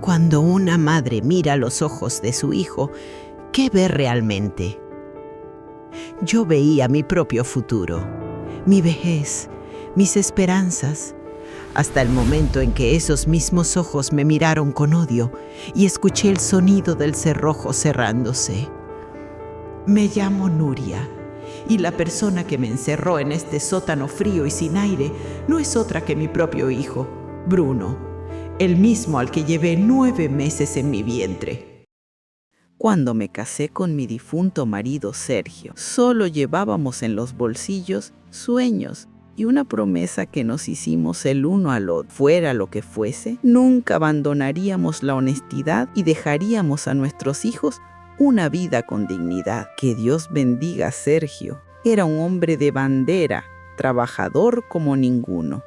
Cuando una madre mira a los ojos de su hijo, ¿qué ve realmente? Yo veía mi propio futuro, mi vejez, mis esperanzas, hasta el momento en que esos mismos ojos me miraron con odio y escuché el sonido del cerrojo cerrándose. Me llamo Nuria, y la persona que me encerró en este sótano frío y sin aire no es otra que mi propio hijo, Bruno, el mismo al que llevé 9 meses en mi vientre. Cuando me casé con mi difunto marido Sergio, solo llevábamos en los bolsillos sueños y una promesa que nos hicimos el uno al otro. Fuera lo que fuese, nunca abandonaríamos la honestidad y dejaríamos a nuestros hijos una vida con dignidad. Que Dios bendiga a Sergio. Era un hombre de bandera, trabajador como ninguno.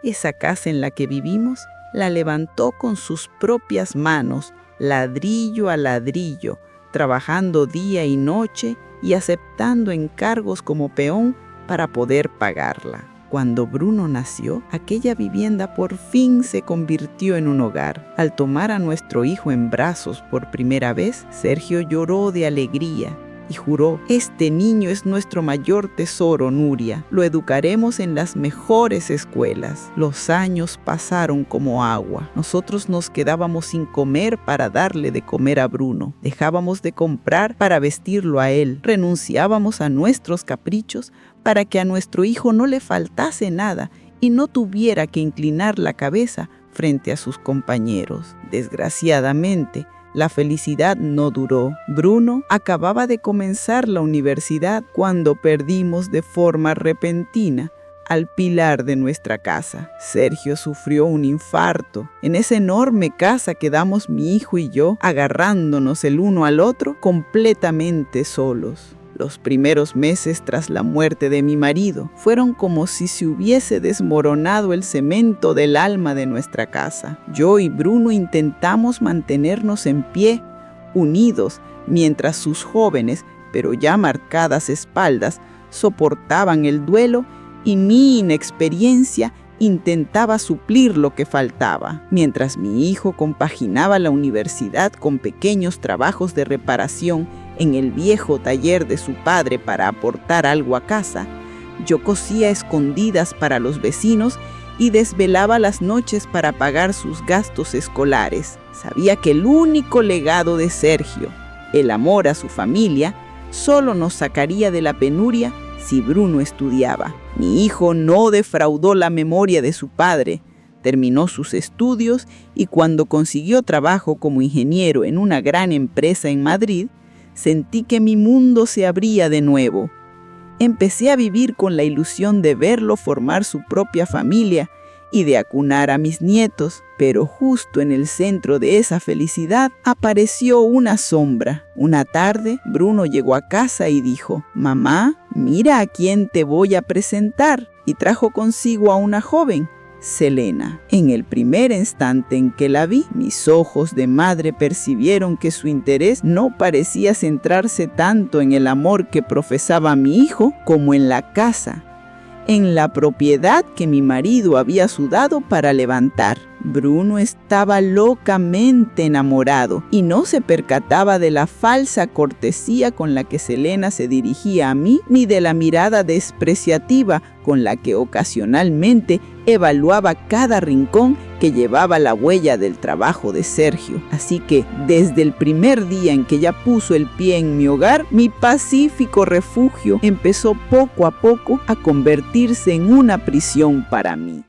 Esa casa en la que vivimos la levantó con sus propias manos, ladrillo a ladrillo, trabajando día y noche y aceptando encargos como peón para poder pagarla. Cuando Bruno nació, aquella vivienda por fin se convirtió en un hogar. Al tomar a nuestro hijo en brazos por primera vez, Sergio lloró de alegría y juró: «Este niño es nuestro mayor tesoro, Nuria. Lo educaremos en las mejores escuelas». Los años pasaron como agua. Nosotros nos quedábamos sin comer para darle de comer a Bruno. Dejábamos de comprar para vestirlo a él. Renunciábamos a nuestros caprichos para que a nuestro hijo no le faltase nada y no tuviera que inclinar la cabeza frente a sus compañeros. Desgraciadamente, la felicidad no duró. Bruno acababa de comenzar la universidad cuando perdimos de forma repentina al pilar de nuestra casa. Sergio sufrió un infarto. En esa enorme casa quedamos mi hijo y yo, agarrándonos el uno al otro, completamente solos. Los primeros meses tras la muerte de mi marido fueron como si se hubiese desmoronado el cemento del alma de nuestra casa. Yo y Bruno intentamos mantenernos en pie, unidos, mientras sus jóvenes, pero ya marcadas espaldas, soportaban el duelo y mi inexperiencia intentaba suplir lo que faltaba. Mientras mi hijo compaginaba la universidad con pequeños trabajos de reparación en el viejo taller de su padre para aportar algo a casa, yo cosía escondidas para los vecinos y desvelaba las noches para pagar sus gastos escolares. Sabía que el único legado de Sergio, el amor a su familia, solo nos sacaría de la penuria si Bruno estudiaba. Mi hijo no defraudó la memoria de su padre. Terminó sus estudios y cuando consiguió trabajo como ingeniero en una gran empresa en Madrid, sentí que mi mundo se abría de nuevo. Empecé a vivir con la ilusión de verlo formar su propia familia y de acunar a mis nietos, pero justo en el centro de esa felicidad apareció una sombra. Una tarde, Bruno llegó a casa y dijo: «Mamá, mira a quién te voy a presentar», y trajo consigo a una joven, Selena. En el primer instante en que la vi, mis ojos de madre percibieron que su interés no parecía centrarse tanto en el amor que profesaba mi hijo como en la casa, en la propiedad que mi marido había sudado para levantar. Bruno estaba locamente enamorado y no se percataba de la falsa cortesía con la que Selena se dirigía a mí, ni de la mirada despreciativa con la que ocasionalmente evaluaba cada rincón que llevaba la huella del trabajo de Sergio. Así que, desde el primer día en que ya puso el pie en mi hogar, mi pacífico refugio empezó poco a poco a convertirse en una prisión para mí.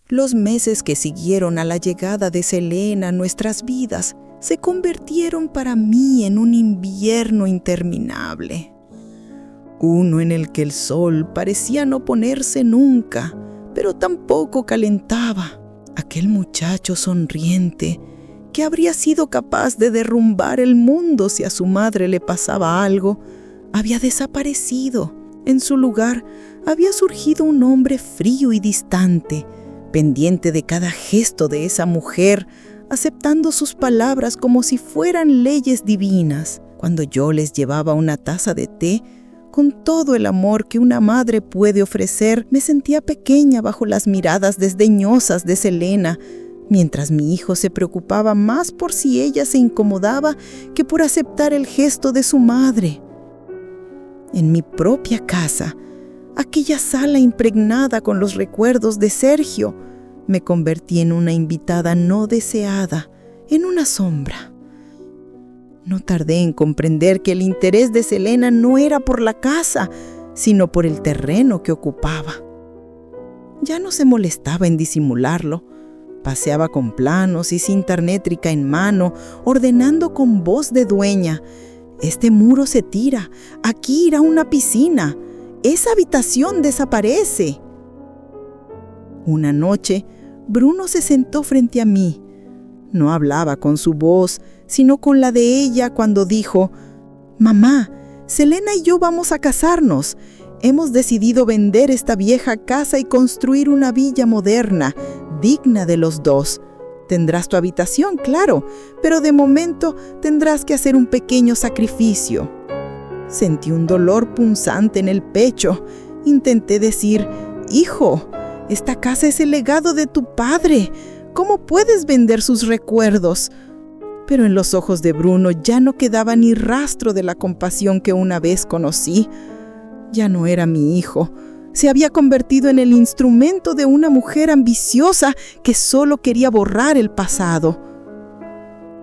Los meses que siguieron a la llegada de Selena a nuestras vidas se convirtieron para mí en un invierno interminable. Uno en el que el sol parecía no ponerse nunca, pero tampoco calentaba. Aquel muchacho sonriente, que habría sido capaz de derrumbar el mundo si a su madre le pasaba algo, había desaparecido. En su lugar había surgido un hombre frío y distante, pendiente de cada gesto de esa mujer, aceptando sus palabras como si fueran leyes divinas. Cuando yo les llevaba una taza de té, con todo el amor que una madre puede ofrecer, me sentía pequeña bajo las miradas desdeñosas de Selena, mientras mi hijo se preocupaba más por si ella se incomodaba que por aceptar el gesto de su madre. En mi propia casa, aquella sala impregnada con los recuerdos de Sergio, me convertí en una invitada no deseada, en una sombra. No tardé en comprender que el interés de Selena no era por la casa, sino por el terreno que ocupaba. Ya no se molestaba en disimularlo. Paseaba con planos y cinta métrica en mano, ordenando con voz de dueña: este muro se tira, aquí irá una piscina, esa habitación desaparece. Una noche, Bruno se sentó frente a mí. No hablaba con su voz, sino con la de ella cuando dijo: «Mamá, Selena y yo vamos a casarnos. Hemos decidido vender esta vieja casa y construir una villa moderna, digna de los dos. Tendrás tu habitación, claro, pero de momento tendrás que hacer un pequeño sacrificio». Sentí un dolor punzante en el pecho. Intenté decir: «Hijo, esta casa es el legado de tu padre. ¿Cómo puedes vender sus recuerdos?». Pero en los ojos de Bruno ya no quedaba ni rastro de la compasión que una vez conocí. Ya no era mi hijo. Se había convertido en el instrumento de una mujer ambiciosa que solo quería borrar el pasado.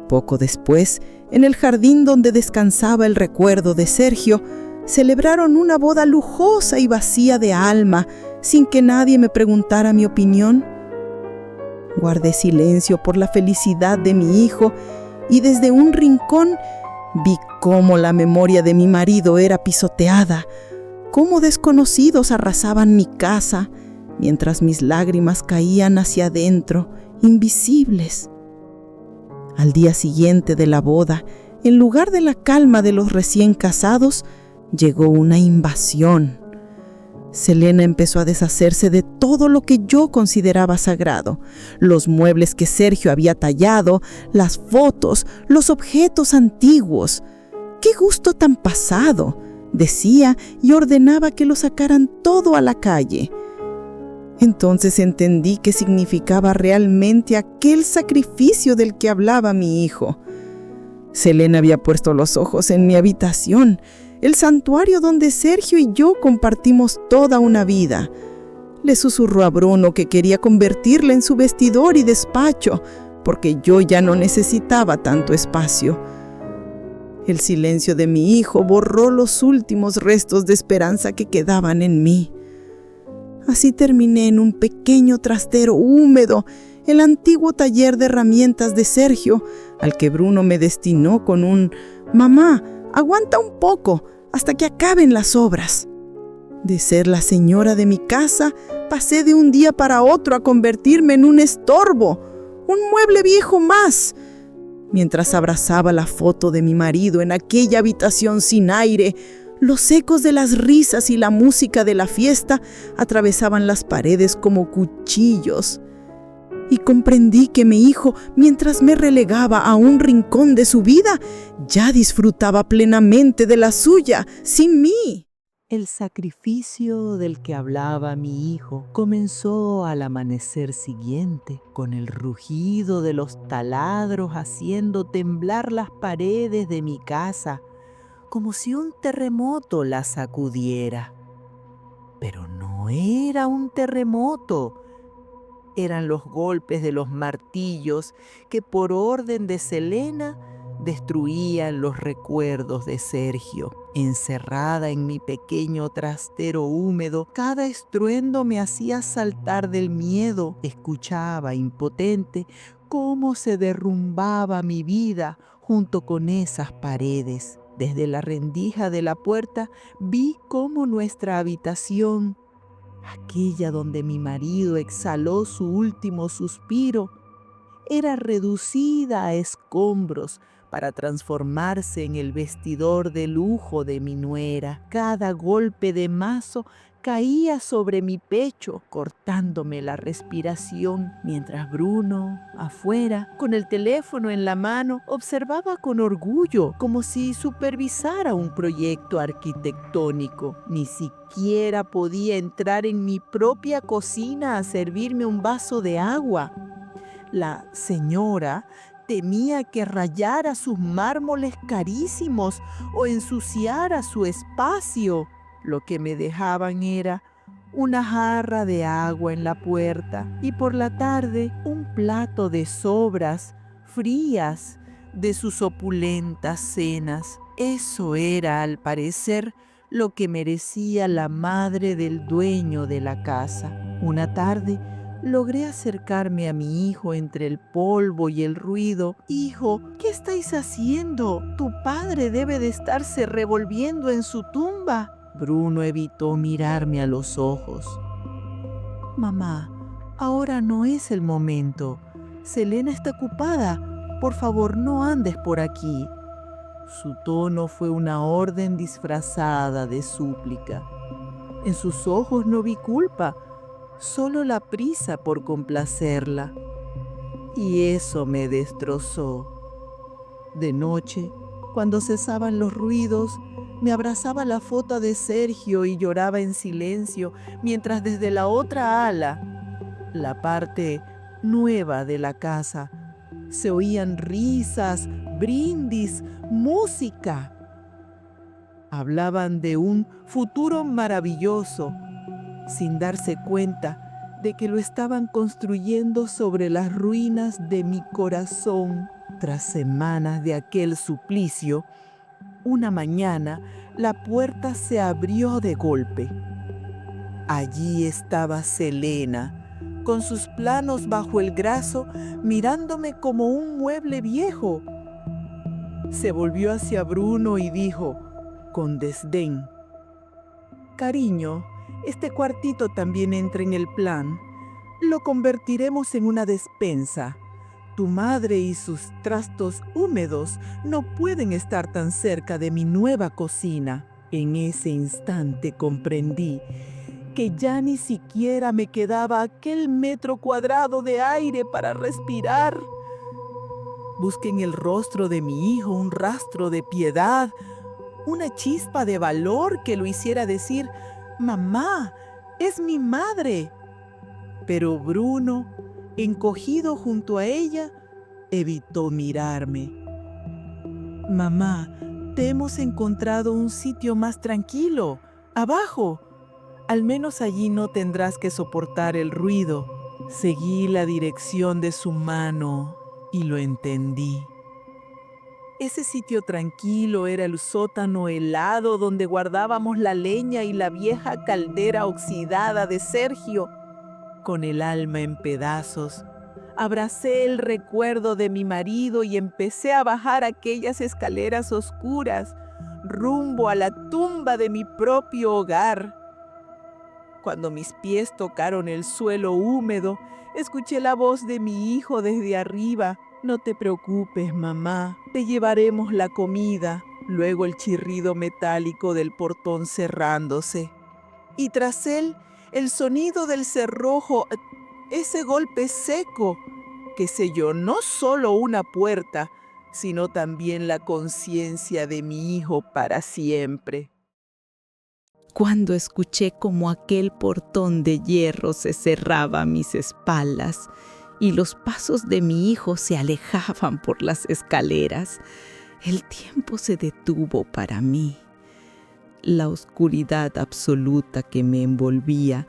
Poco después, en el jardín donde descansaba el recuerdo de Sergio, celebraron una boda lujosa y vacía de alma, sin que nadie me preguntara mi opinión. Guardé silencio por la felicidad de mi hijo y desde un rincón vi cómo la memoria de mi marido era pisoteada, cómo desconocidos arrasaban mi casa, mientras mis lágrimas caían hacia adentro, invisibles. Al día siguiente de la boda, en lugar de la calma de los recién casados, llegó una invasión. Selena empezó a deshacerse de todo lo que yo consideraba sagrado: los muebles que Sergio había tallado, las fotos, los objetos antiguos. ¡Qué gusto tan pasado!, decía, y ordenaba que lo sacaran todo a la calle. Entonces entendí qué significaba realmente aquel sacrificio del que hablaba mi hijo. Selena había puesto los ojos en mi habitación, el santuario donde Sergio y yo compartimos toda una vida. Le susurró a Bruno que quería convertirla en su vestidor y despacho, porque yo ya no necesitaba tanto espacio. El silencio de mi hijo borró los últimos restos de esperanza que quedaban en mí. Así terminé en un pequeño trastero húmedo, el antiguo taller de herramientas de Sergio, al que Bruno me destinó con un: «Mamá, aguanta un poco, hasta que acaben las obras». De ser la señora de mi casa, pasé de un día para otro a convertirme en un estorbo, un mueble viejo más. Mientras abrazaba la foto de mi marido en aquella habitación sin aire, los ecos de las risas y la música de la fiesta atravesaban las paredes como cuchillos. Y comprendí que mi hijo, mientras me relegaba a un rincón de su vida, ya disfrutaba plenamente de la suya, sin mí. El sacrificio del que hablaba mi hijo comenzó al amanecer siguiente, con el rugido de los taladros haciendo temblar las paredes de mi casa, como si un terremoto la sacudiera. Pero no era un terremoto. Eran los golpes de los martillos que, por orden de Selena, destruían los recuerdos de Sergio. Encerrada en mi pequeño trastero húmedo, cada estruendo me hacía saltar del miedo. Escuchaba, impotente, cómo se derrumbaba mi vida junto con esas paredes. Desde la rendija de la puerta vi cómo nuestra habitación, aquella donde mi marido exhaló su último suspiro, era reducida a escombros para transformarse en el vestidor de lujo de mi nuera. Cada golpe de mazo caía sobre mi pecho, cortándome la respiración, mientras Bruno, afuera, con el teléfono en la mano, observaba con orgullo, como si supervisara un proyecto arquitectónico. Ni siquiera podía entrar en mi propia cocina a servirme un vaso de agua. La señora temía que rayara sus mármoles carísimos o ensuciara su espacio. Lo que me dejaban era una jarra de agua en la puerta y por la tarde un plato de sobras frías de sus opulentas cenas. Eso era, al parecer, lo que merecía la madre del dueño de la casa. Una tarde logré acercarme a mi hijo entre el polvo y el ruido. «Hijo, ¿qué estáis haciendo? Tu padre debe de estarse revolviendo en su tumba». Bruno evitó mirarme a los ojos. «Mamá, ahora no es el momento. Selena está ocupada. Por favor, no andes por aquí». Su tono fue una orden disfrazada de súplica. En sus ojos no vi culpa, solo la prisa por complacerla. Y eso me destrozó. De noche, cuando cesaban los ruidos, me abrazaba la foto de Sergio y lloraba en silencio, mientras desde la otra ala, la parte nueva de la casa, se oían risas, brindis, música. Hablaban de un futuro maravilloso, sin darse cuenta de que lo estaban construyendo sobre las ruinas de mi corazón. Tras semanas de aquel suplicio, una mañana la puerta se abrió de golpe. Allí estaba Selena, con sus planos bajo el brazo, mirándome como un mueble viejo. Se volvió hacia Bruno y dijo, con desdén: «Cariño, este cuartito también entra en el plan. Lo convertiremos en una despensa. Tu madre y sus trastos húmedos no pueden estar tan cerca de mi nueva cocina». En ese instante comprendí que ya ni siquiera me quedaba aquel metro cuadrado de aire para respirar. Busqué en el rostro de mi hijo un rastro de piedad, una chispa de valor que lo hiciera decir: «Mamá, es mi madre». Pero Bruno, encogido junto a ella, evitó mirarme. «Mamá, te hemos encontrado un sitio más tranquilo, abajo. Al menos allí no tendrás que soportar el ruido». Seguí la dirección de su mano y lo entendí. Ese sitio tranquilo era el sótano helado donde guardábamos la leña y la vieja caldera oxidada de Sergio. Con el alma en pedazos, abracé el recuerdo de mi marido y empecé a bajar aquellas escaleras oscuras rumbo a la tumba de mi propio hogar. Cuando mis pies tocaron el suelo húmedo, escuché la voz de mi hijo desde arriba: «No te preocupes, mamá, te llevaremos la comida». Luego el chirrido metálico del portón cerrándose. Y tras él, el sonido del cerrojo, ese golpe seco que selló no solo una puerta, sino también la conciencia de mi hijo para siempre. Cuando escuché cómo aquel portón de hierro se cerraba a mis espaldas y los pasos de mi hijo se alejaban por las escaleras, el tiempo se detuvo para mí. La oscuridad absoluta que me envolvía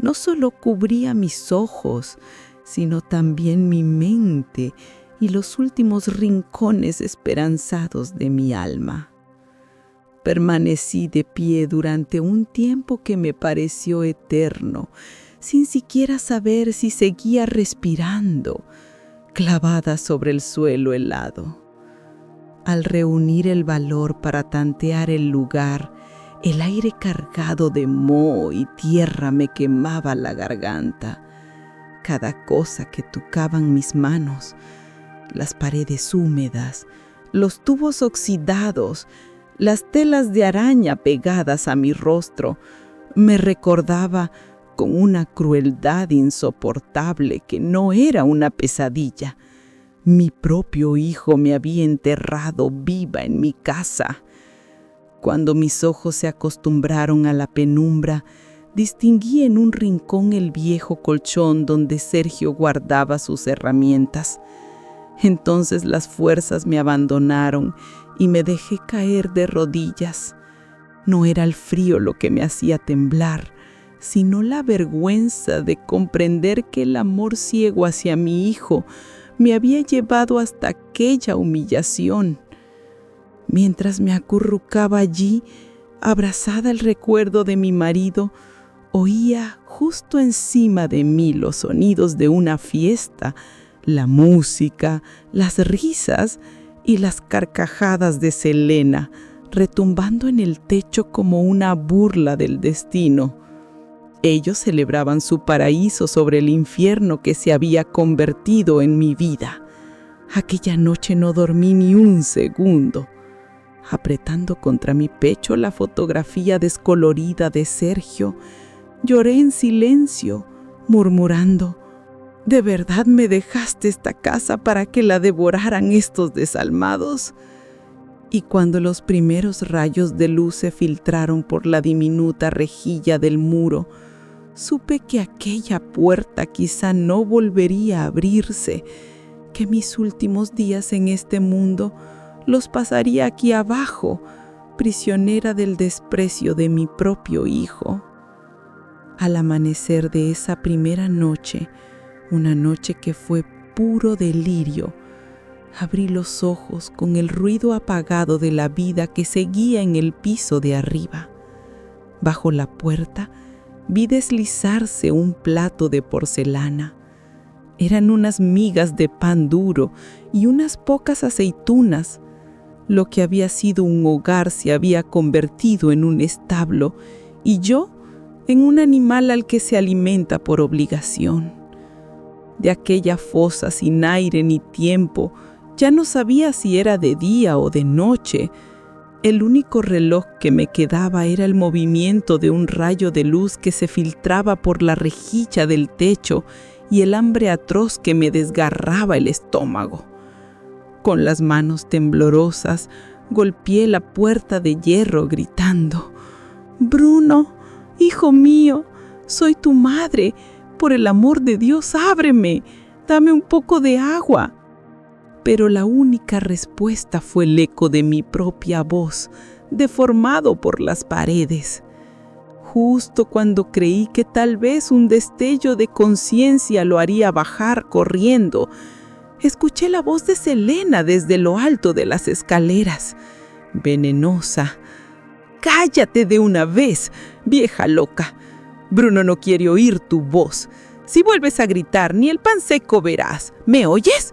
no solo cubría mis ojos, sino también mi mente y los últimos rincones esperanzados de mi alma. Permanecí de pie durante un tiempo que me pareció eterno, sin siquiera saber si seguía respirando, clavada sobre el suelo helado. Al reunir el valor para tantear el lugar, el aire cargado de moho y tierra me quemaba la garganta. Cada cosa que tocaban mis manos, las paredes húmedas, los tubos oxidados, las telas de araña pegadas a mi rostro, me recordaba con una crueldad insoportable que no era una pesadilla. Mi propio hijo me había enterrado viva en mi casa. Cuando mis ojos se acostumbraron a la penumbra, distinguí en un rincón el viejo colchón donde Sergio guardaba sus herramientas. Entonces las fuerzas me abandonaron y me dejé caer de rodillas. No era el frío lo que me hacía temblar, sino la vergüenza de comprender que el amor ciego hacia mi hijo me había llevado hasta aquella humillación. Mientras me acurrucaba allí, abrazada al recuerdo de mi marido, oía justo encima de mí los sonidos de una fiesta, la música, las risas y las carcajadas de Selena, retumbando en el techo como una burla del destino. Ellos celebraban su paraíso sobre el infierno que se había convertido en mi vida. Aquella noche no dormí ni un segundo. Apretando contra mi pecho la fotografía descolorida de Sergio, lloré en silencio, murmurando: ¿de verdad me dejaste esta casa para que la devoraran estos desalmados? Y cuando los primeros rayos de luz se filtraron por la diminuta rejilla del muro, supe que aquella puerta quizá no volvería a abrirse, que mis últimos días en este mundo los pasaría aquí abajo, prisionera del desprecio de mi propio hijo. Al amanecer de esa primera noche, una noche que fue puro delirio, abrí los ojos con el ruido apagado de la vida que seguía en el piso de arriba. Bajo la puerta vi deslizarse un plato de porcelana. Eran unas migas de pan duro y unas pocas aceitunas. Lo que había sido un hogar se había convertido en un establo y yo en un animal al que se alimenta por obligación. De aquella fosa sin aire ni tiempo, ya no sabía si era de día o de noche. El único reloj que me quedaba era el movimiento de un rayo de luz que se filtraba por la rejilla del techo y el hambre atroz que me desgarraba el estómago. Con las manos temblorosas, golpeé la puerta de hierro gritando: «Bruno, hijo mío, soy tu madre. Por el amor de Dios, ábreme. Dame un poco de agua». Pero la única respuesta fue el eco de mi propia voz, deformado por las paredes. Justo cuando creí que tal vez un destello de conciencia lo haría bajar corriendo, escuché la voz de Selena desde lo alto de las escaleras, venenosa: «Cállate de una vez, vieja loca. Bruno no quiere oír tu voz. Si vuelves a gritar, ni el pan seco verás. ¿Me oyes?».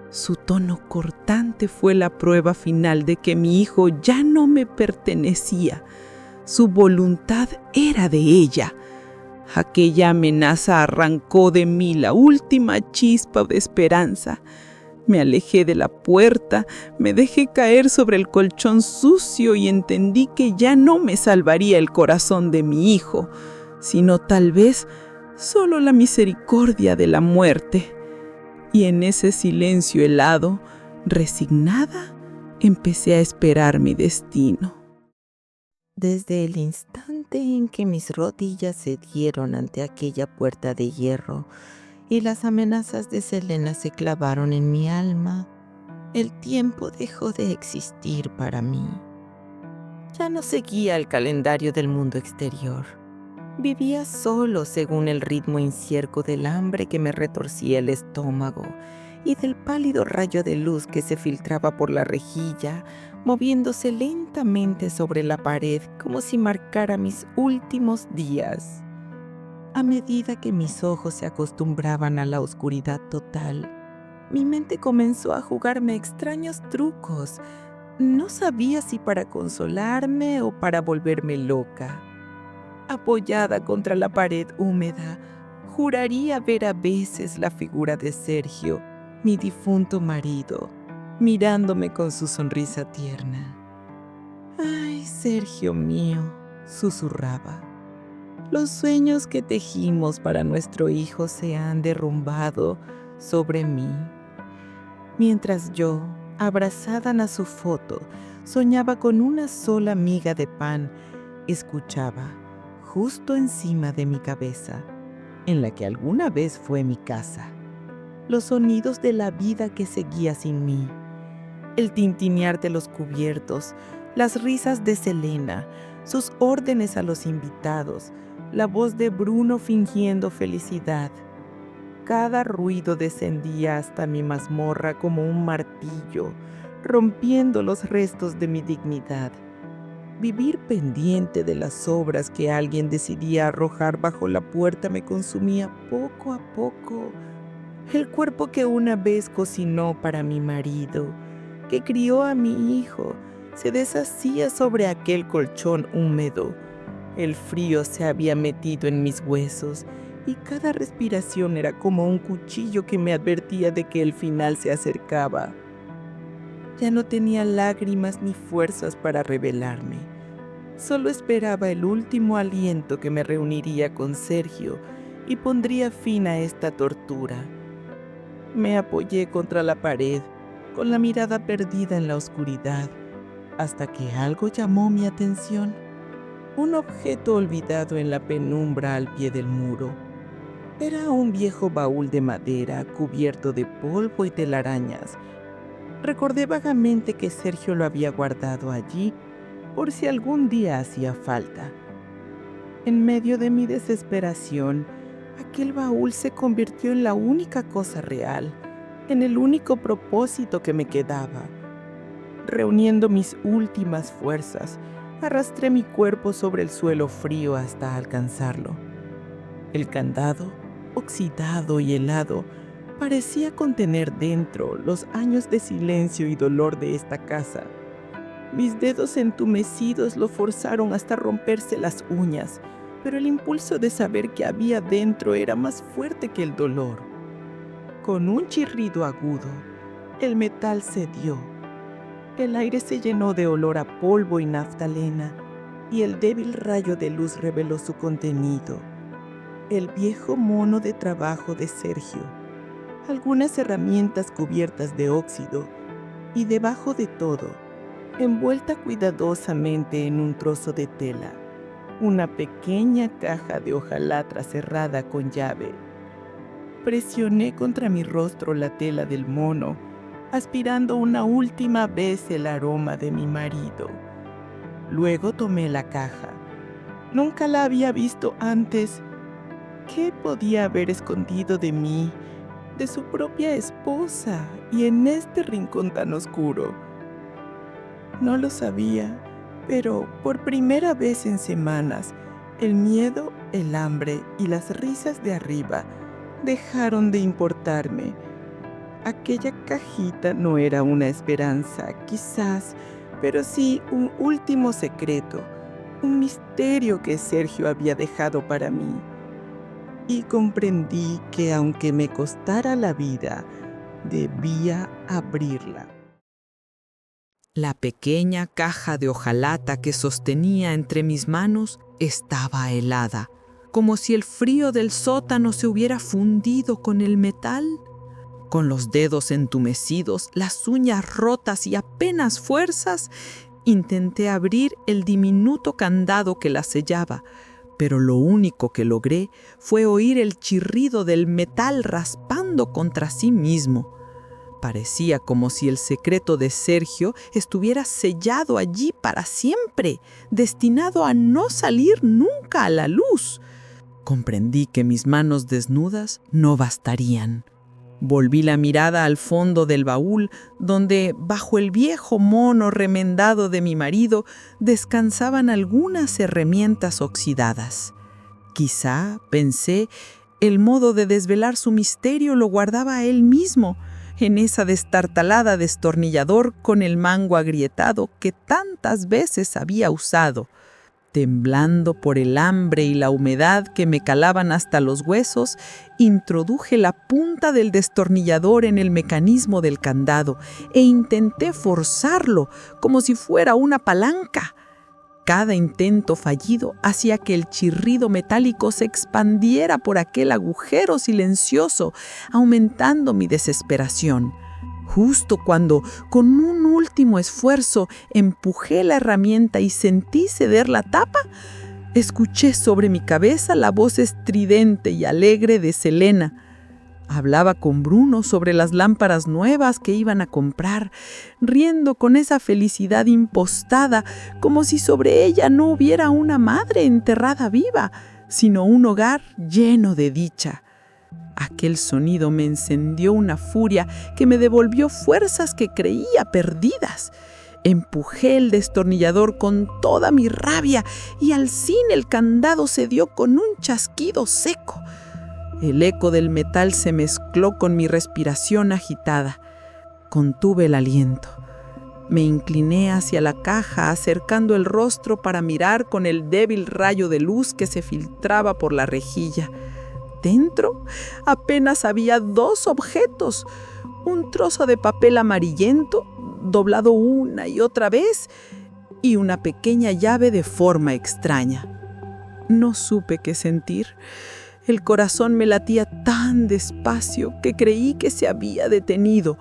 Su tono cortante fue la prueba final de que mi hijo ya no me pertenecía. Su voluntad era de ella. Aquella amenaza arrancó de mí la última chispa de esperanza. Me alejé de la puerta, me dejé caer sobre el colchón sucio y entendí que ya no me salvaría el corazón de mi hijo, sino tal vez solo la misericordia de la muerte. Y en ese silencio helado, resignada, empecé a esperar mi destino. Desde el instante en que mis rodillas se dieron ante aquella puerta de hierro y las amenazas de Selena se clavaron en mi alma, el tiempo dejó de existir para mí. Ya no seguía el calendario del mundo exterior. Vivía solo según el ritmo incierto del hambre que me retorcía el estómago y del pálido rayo de luz que se filtraba por la rejilla, moviéndose lentamente sobre la pared como si marcara mis últimos días. A medida que mis ojos se acostumbraban a la oscuridad total, mi mente comenzó a jugarme extraños trucos. No sabía si para consolarme o para volverme loca. Apoyada contra la pared húmeda, juraría ver a veces la figura de Sergio, mi difunto marido, mirándome con su sonrisa tierna. «Ay, Sergio mío», susurraba, «los sueños que tejimos para nuestro hijo se han derrumbado sobre mí». Mientras yo, abrazada a su foto, soñaba con una sola miga de pan, escuchaba: justo encima de mi cabeza, en la que alguna vez fue mi casa. Los sonidos de la vida que seguía sin mí, el tintinear de los cubiertos, las risas de Selena, sus órdenes a los invitados, la voz de Bruno fingiendo felicidad. Cada ruido descendía hasta mi mazmorra como un martillo, rompiendo los restos de mi dignidad. Vivir pendiente de las sobras que alguien decidía arrojar bajo la puerta me consumía poco a poco. El cuerpo que una vez cocinó para mi marido, que crió a mi hijo, se deshacía sobre aquel colchón húmedo. El frío se había metido en mis huesos y cada respiración era como un cuchillo que me advertía de que el final se acercaba. Ya no tenía lágrimas ni fuerzas para rebelarme. Solo esperaba el último aliento que me reuniría con Sergio y pondría fin a esta tortura. Me apoyé contra la pared, con la mirada perdida en la oscuridad, hasta que algo llamó mi atención. Un objeto olvidado en la penumbra al pie del muro. Era un viejo baúl de madera cubierto de polvo y telarañas. Recordé vagamente que Sergio lo había guardado allí por si algún día hacía falta. En medio de mi desesperación, aquel baúl se convirtió en la única cosa real, en el único propósito que me quedaba. Reuniendo mis últimas fuerzas, arrastré mi cuerpo sobre el suelo frío hasta alcanzarlo. El candado, oxidado y helado, parecía contener dentro los años de silencio y dolor de esta casa. Mis dedos entumecidos lo forzaron hasta romperse las uñas, pero el impulso de saber qué había dentro era más fuerte que el dolor. Con un chirrido agudo, el metal cedió. El aire se llenó de olor a polvo y naftalena, y el débil rayo de luz reveló su contenido. El viejo mono de trabajo de Sergio, algunas herramientas cubiertas de óxido, y debajo de todo, envuelta cuidadosamente en un trozo de tela, una pequeña caja de hojalatra cerrada con llave. Presioné contra mi rostro la tela del mono, aspirando una última vez el aroma de mi marido. Luego tomé la caja. Nunca la había visto antes. ¿Qué podía haber escondido de mí, de su propia esposa, y en este rincón tan oscuro? No lo sabía, pero por primera vez en semanas, el miedo, el hambre y las risas de arriba dejaron de importarme. Aquella cajita no era una esperanza, quizás, pero sí un último secreto, un misterio que Sergio había dejado para mí. Y comprendí que aunque me costara la vida, debía abrirla. La pequeña caja de hojalata que sostenía entre mis manos estaba helada, como si el frío del sótano se hubiera fundido con el metal. Con los dedos entumecidos, las uñas rotas y apenas fuerzas, intenté abrir el diminuto candado que la sellaba, pero lo único que logré fue oír el chirrido del metal raspando contra sí mismo. Parecía como si el secreto de Sergio estuviera sellado allí para siempre, destinado a no salir nunca a la luz. Comprendí que mis manos desnudas no bastarían. Volví la mirada al fondo del baúl, donde, bajo el viejo mono remendado de mi marido, descansaban algunas herramientas oxidadas. Quizá, pensé, el modo de desvelar su misterio lo guardaba él mismo, en esa destartalada destornillador con el mango agrietado que tantas veces había usado. Temblando por el hambre y la humedad que me calaban hasta los huesos, introduje la punta del destornillador en el mecanismo del candado e intenté forzarlo como si fuera una palanca. Cada intento fallido hacía que el chirrido metálico se expandiera por aquel agujero silencioso, aumentando mi desesperación. Justo cuando, con un último esfuerzo, empujé la herramienta y sentí ceder la tapa, Escuché sobre mi cabeza la voz estridente y alegre de Selena. Hablaba con Bruno sobre las lámparas nuevas que iban a comprar, riendo con esa felicidad impostada, como si sobre ella no hubiera una madre enterrada viva, sino un hogar lleno de dicha. Aquel sonido me encendió una furia que me devolvió fuerzas que creía perdidas. Empujé el destornillador con toda mi rabia y al fin el candado cedió con un chasquido seco. El eco del metal se mezcló con mi respiración agitada. Contuve el aliento. Me incliné hacia la caja, acercando el rostro para mirar con el débil rayo de luz que se filtraba por la rejilla. Dentro apenas había 2 objetos: un trozo de papel amarillento, doblado una y otra vez, y una pequeña llave de forma extraña. No supe qué sentir. El corazón me latía tan despacio que creí que se había detenido.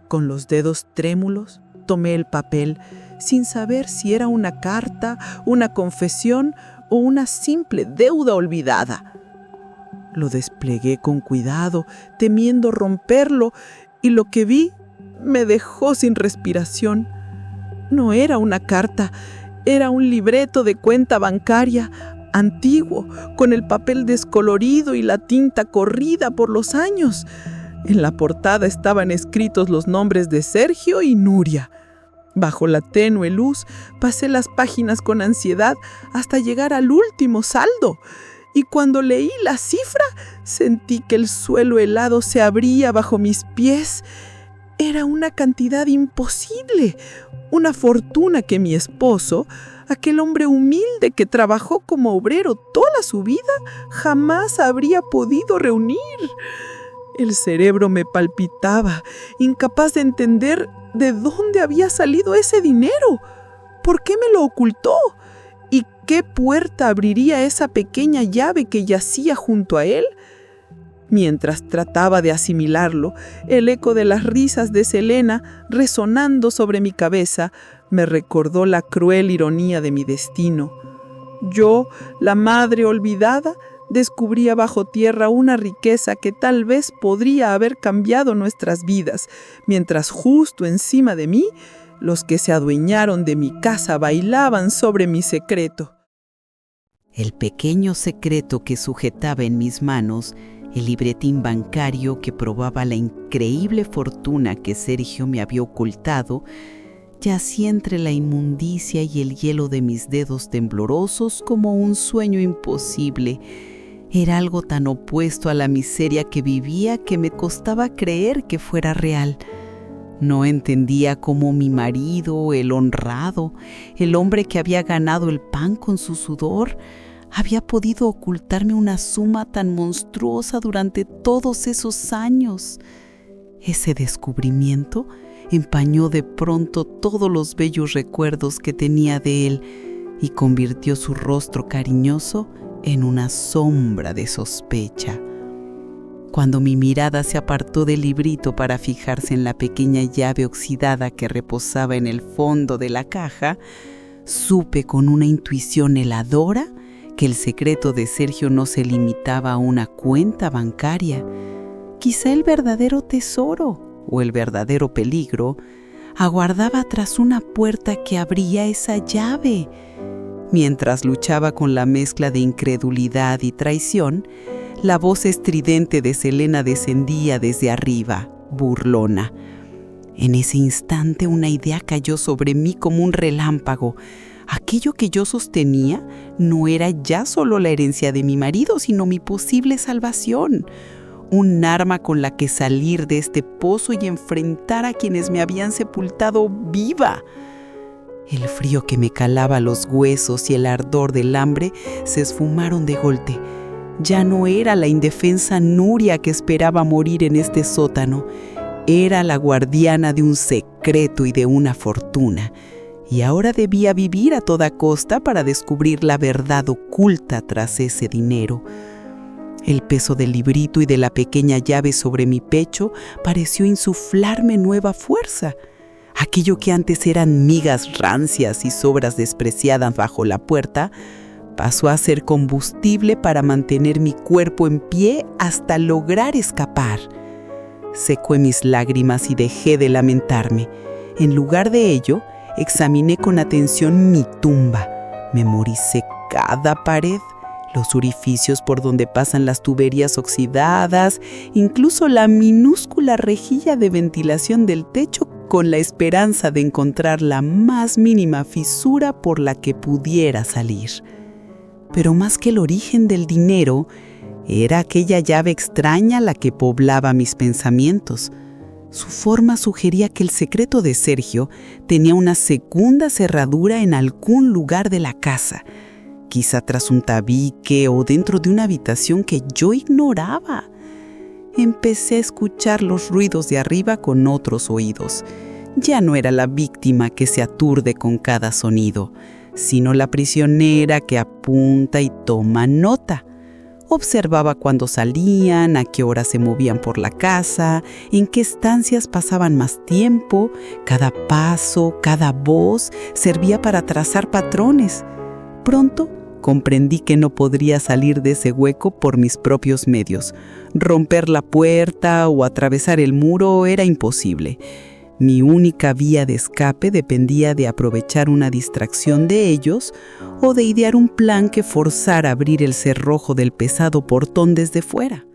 Con los dedos trémulos, tomé el papel, sin saber si era una carta, una confesión o una simple deuda olvidada. Lo desplegué con cuidado, temiendo romperlo, y lo que vi me dejó sin respiración. No era una carta, era un libreto de cuenta bancaria, antiguo, con el papel descolorido y la tinta corrida por los años. En la portada estaban escritos los nombres de Sergio y Nuria. Bajo la tenue luz, pasé las páginas con ansiedad hasta llegar al último saldo. Y cuando leí la cifra, sentí que el suelo helado se abría bajo mis pies. Era una cantidad imposible, una fortuna que mi esposo, aquel hombre humilde que trabajó como obrero toda su vida, jamás habría podido reunir. El cerebro me palpitaba, incapaz de entender de dónde había salido ese dinero. ¿Por qué me lo ocultó? ¿Y qué puerta abriría esa pequeña llave que yacía junto a él? Mientras trataba de asimilarlo, el eco de las risas de Selena, resonando sobre mi cabeza, me recordó la cruel ironía de mi destino. Yo, la madre olvidada, descubría bajo tierra una riqueza que tal vez podría haber cambiado nuestras vidas, mientras justo encima de mí, los que se adueñaron de mi casa bailaban sobre mi secreto. El pequeño secreto que sujetaba en mis manos, el libretín bancario que probaba la increíble fortuna que Sergio me había ocultado, yacía entre la inmundicia y el hielo de mis dedos temblorosos como un sueño imposible. Era algo tan opuesto a la miseria que vivía que me costaba creer que fuera real. No entendía cómo mi marido, el honrado, el hombre que había ganado el pan con su sudor, había podido ocultarme una suma tan monstruosa durante todos esos años. Ese descubrimiento empañó de pronto todos los bellos recuerdos que tenía de él y convirtió su rostro cariñoso en una sombra de sospecha. Cuando mi mirada se apartó del librito para fijarse en la pequeña llave oxidada que reposaba en el fondo de la caja, supe con una intuición heladora que el secreto de Sergio no se limitaba a una cuenta bancaria. Quizá el verdadero tesoro o el verdadero peligro aguardaba tras una puerta que abría esa llave. Mientras luchaba con la mezcla de incredulidad y traición, la voz estridente de Selena descendía desde arriba, burlona. En ese instante una idea cayó sobre mí como un relámpago. Aquello que yo sostenía no era ya solo la herencia de mi marido, sino mi posible salvación. Un arma con la que salir de este pozo y enfrentar a quienes me habían sepultado viva. El frío que me calaba los huesos y el ardor del hambre se esfumaron de golpe. Ya no era la indefensa Nuria que esperaba morir en este sótano. Era la guardiana de un secreto y de una fortuna. Y ahora debía vivir a toda costa para descubrir la verdad oculta tras ese dinero. El peso del librito y de la pequeña llave sobre mi pecho pareció insuflarme nueva fuerza. Aquello que antes eran migas rancias y sobras despreciadas bajo la puerta, pasó a ser combustible para mantener mi cuerpo en pie hasta lograr escapar. Secué mis lágrimas y dejé de lamentarme. En lugar de ello, examiné con atención mi tumba. Memoricé cada pared, los orificios por donde pasan las tuberías oxidadas, incluso la minúscula rejilla de ventilación del techo, con la esperanza de encontrar la más mínima fisura por la que pudiera salir. Pero más que el origen del dinero, era aquella llave extraña la que poblaba mis pensamientos. Su forma sugería que el secreto de Sergio tenía una segunda cerradura en algún lugar de la casa, quizá tras un tabique o dentro de una habitación que yo ignoraba. Empecé a escuchar los ruidos de arriba con otros oídos. Ya no era la víctima que se aturde con cada sonido, sino la prisionera que apunta y toma nota. Observaba cuándo salían, a qué hora se movían por la casa, en qué estancias pasaban más tiempo. Cada paso, cada voz servía para trazar patrones. Pronto comprendí que no podría salir de ese hueco por mis propios medios. Romper la puerta o atravesar el muro era imposible. Mi única vía de escape dependía de aprovechar una distracción de ellos o de idear un plan que forzara a abrir el cerrojo del pesado portón desde fuera.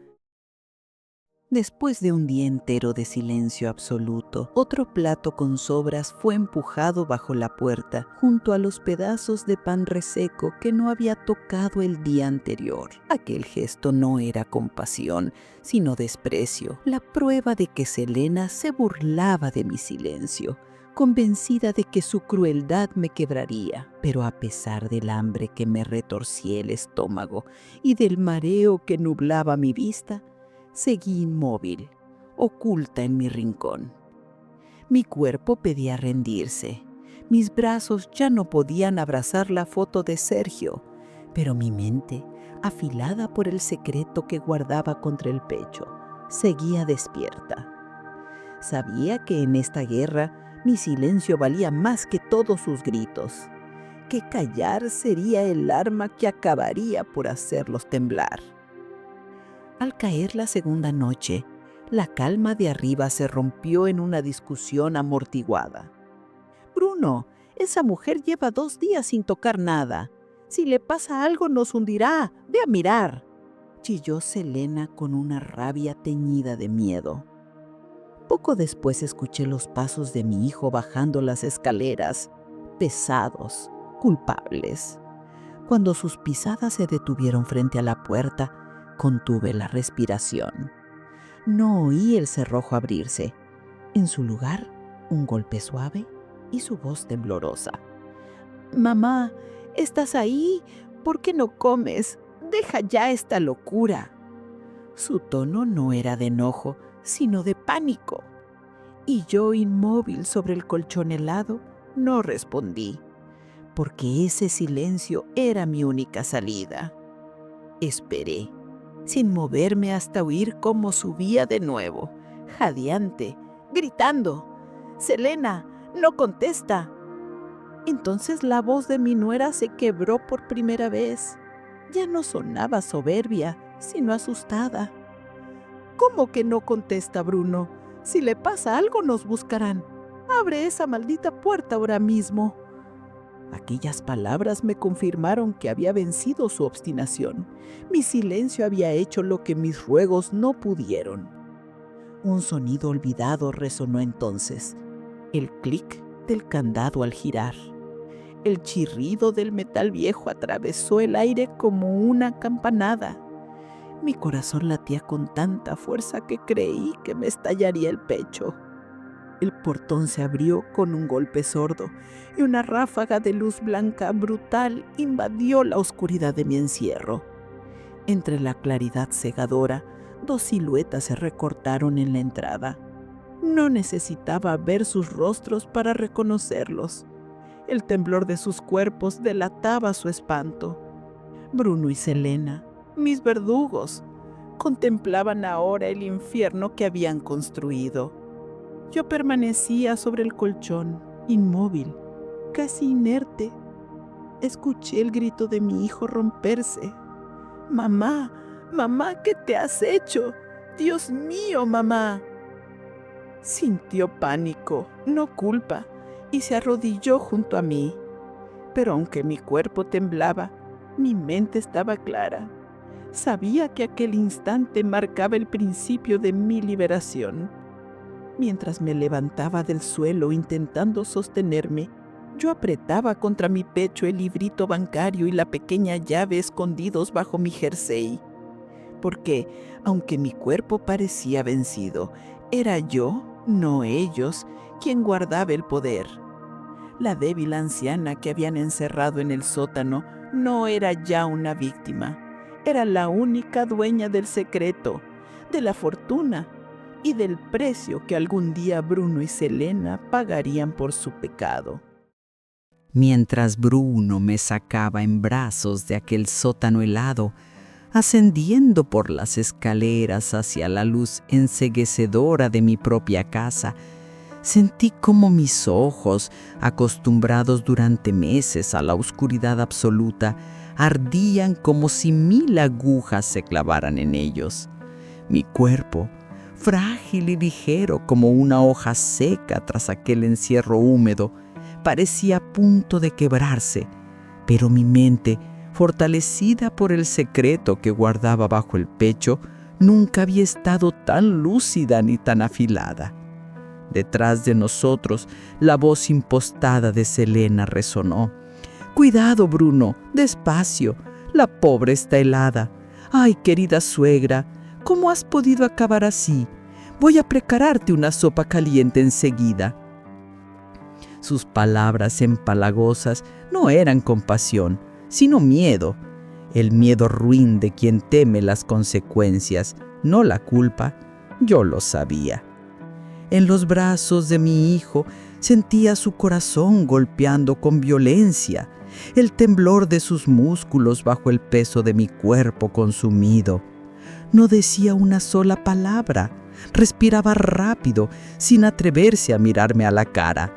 Después de un día entero de silencio absoluto, otro plato con sobras fue empujado bajo la puerta, junto a los pedazos de pan reseco que no había tocado el día anterior. Aquel gesto no era compasión, sino desprecio, la prueba de que Selena se burlaba de mi silencio, convencida de que su crueldad me quebraría. Pero a pesar del hambre que me retorcía el estómago y del mareo que nublaba mi vista, seguí inmóvil, oculta en mi rincón. Mi cuerpo pedía rendirse. Mis brazos ya no podían abrazar la foto de Sergio, pero mi mente, afilada por el secreto que guardaba contra el pecho, seguía despierta. Sabía que en esta guerra mi silencio valía más que todos sus gritos, que callar sería el arma que acabaría por hacerlos temblar. Al caer la segunda noche, la calma de arriba se rompió en una discusión amortiguada. «Bruno, esa mujer lleva 2 días sin tocar nada. Si le pasa algo nos hundirá. Ve a mirar», chilló Selena con una rabia teñida de miedo. Poco después escuché los pasos de mi hijo bajando las escaleras, pesados, culpables. Cuando sus pisadas se detuvieron frente a la puerta, contuve la respiración. No oí el cerrojo abrirse. En su lugar, un golpe suave y su voz temblorosa. «Mamá, ¿estás ahí? ¿Por qué no comes? Deja ya esta locura». Su tono no era de enojo, sino de pánico. Y yo, inmóvil sobre el colchón helado, no respondí, porque ese silencio era mi única salida. Esperé, sin moverme hasta oír cómo subía de nuevo, jadeante, gritando: «Selena, no contesta». Entonces la voz de mi nuera se quebró por primera vez. Ya no sonaba soberbia, sino asustada. «¿Cómo que no contesta, Bruno? Si le pasa algo nos buscarán. Abre esa maldita puerta ahora mismo». Aquellas palabras me confirmaron que había vencido su obstinación. Mi silencio había hecho lo que mis ruegos no pudieron. Un sonido olvidado resonó entonces, el clic del candado al girar. El chirrido del metal viejo atravesó el aire como una campanada. Mi corazón latía con tanta fuerza que creí que me estallaría el pecho. El portón se abrió con un golpe sordo y una ráfaga de luz blanca brutal invadió la oscuridad de mi encierro. Entre la claridad cegadora, 2 siluetas se recortaron en la entrada. No necesitaba ver sus rostros para reconocerlos. El temblor de sus cuerpos delataba su espanto. Bruno y Selena, mis verdugos, contemplaban ahora el infierno que habían construido. Yo permanecía sobre el colchón, inmóvil, casi inerte. escuché el grito de mi hijo romperse. «Mamá, mamá, ¿qué te has hecho? Dios mío, mamá». Sintió pánico, no culpa, y se arrodilló junto a mí. Pero aunque mi cuerpo temblaba, mi mente estaba clara. Sabía que aquel instante marcaba el principio de mi liberación. Mientras me levantaba del suelo intentando sostenerme, yo apretaba contra mi pecho el librito bancario y la pequeña llave escondidos bajo mi jersey. Porque, aunque mi cuerpo parecía vencido, era yo, no ellos, quien guardaba el poder. La débil anciana que habían encerrado en el sótano no era ya una víctima. Era la única dueña del secreto, de la fortuna y del precio que algún día Bruno y Selena pagarían por su pecado. Mientras Bruno me sacaba en brazos de aquel sótano helado, ascendiendo por las escaleras hacia la luz enceguecedora de mi propia casa, sentí como mis ojos, acostumbrados durante meses a la oscuridad absoluta, ardían como si 1000 agujas se clavaran en ellos. Mi cuerpo, frágil y ligero como una hoja seca tras aquel encierro húmedo, parecía a punto de quebrarse, pero mi mente, fortalecida por el secreto que guardaba bajo el pecho, nunca había estado tan lúcida ni tan afilada. Detrás de nosotros, la voz impostada de Selena resonó. «Cuidado, Bruno, despacio, la pobre está helada. Ay, querida suegra, ¿cómo has podido acabar así? Voy a prepararte una sopa caliente enseguida». Sus palabras empalagosas no eran compasión, sino miedo. El miedo ruin de quien teme las consecuencias, no la culpa. Yo lo sabía. En los brazos de mi hijo sentía su corazón golpeando con violencia, el temblor de sus músculos bajo el peso de mi cuerpo consumido. No decía una sola palabra, respiraba rápido, sin atreverse a mirarme a la cara,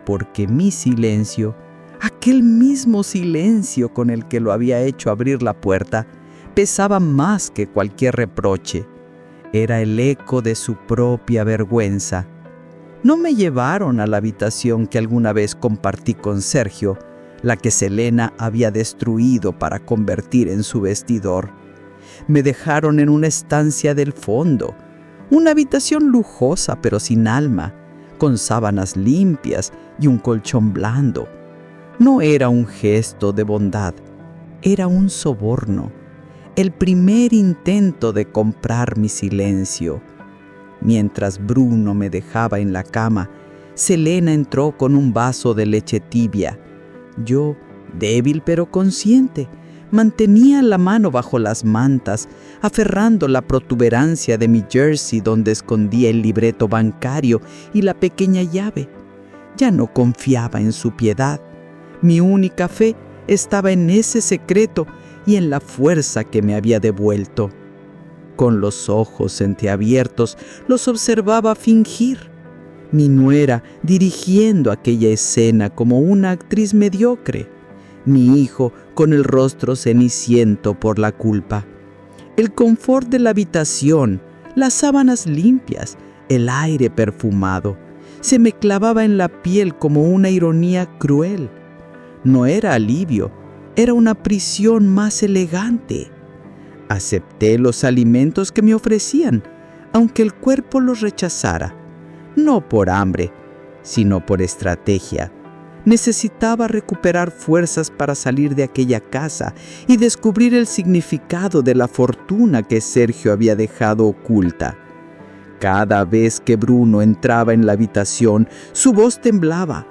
porque mi silencio, aquel mismo silencio con el que lo había hecho abrir la puerta, pesaba más que cualquier reproche. Era el eco de su propia vergüenza. No me llevaron a la habitación que alguna vez compartí con Sergio, la que Selena había destruido para convertir en su vestidor. Me dejaron en una estancia del fondo, una habitación lujosa pero sin alma, con sábanas limpias y un colchón blando. No era un gesto de bondad, era un soborno, el primer intento de comprar mi silencio. Mientras Bruno me dejaba en la cama, Selena entró con un vaso de leche tibia. Yo, débil pero consciente, mantenía la mano bajo las mantas, aferrando la protuberancia de mi jersey donde escondía el libreto bancario y la pequeña llave. Ya no confiaba en su piedad. Mi única fe estaba en ese secreto y en la fuerza que me había devuelto. Con los ojos entreabiertos, los observaba fingir. Mi nuera dirigiendo aquella escena como una actriz mediocre. Mi hijo con el rostro ceniciento por la culpa. El confort de la habitación, las sábanas limpias, el aire perfumado, se me clavaba en la piel como una ironía cruel. No era alivio, era una prisión más elegante. Acepté los alimentos que me ofrecían, aunque el cuerpo los rechazara. No por hambre, sino por estrategia. Necesitaba recuperar fuerzas para salir de aquella casa y descubrir el significado de la fortuna que Sergio había dejado oculta. Cada vez que Bruno entraba en la habitación, su voz temblaba.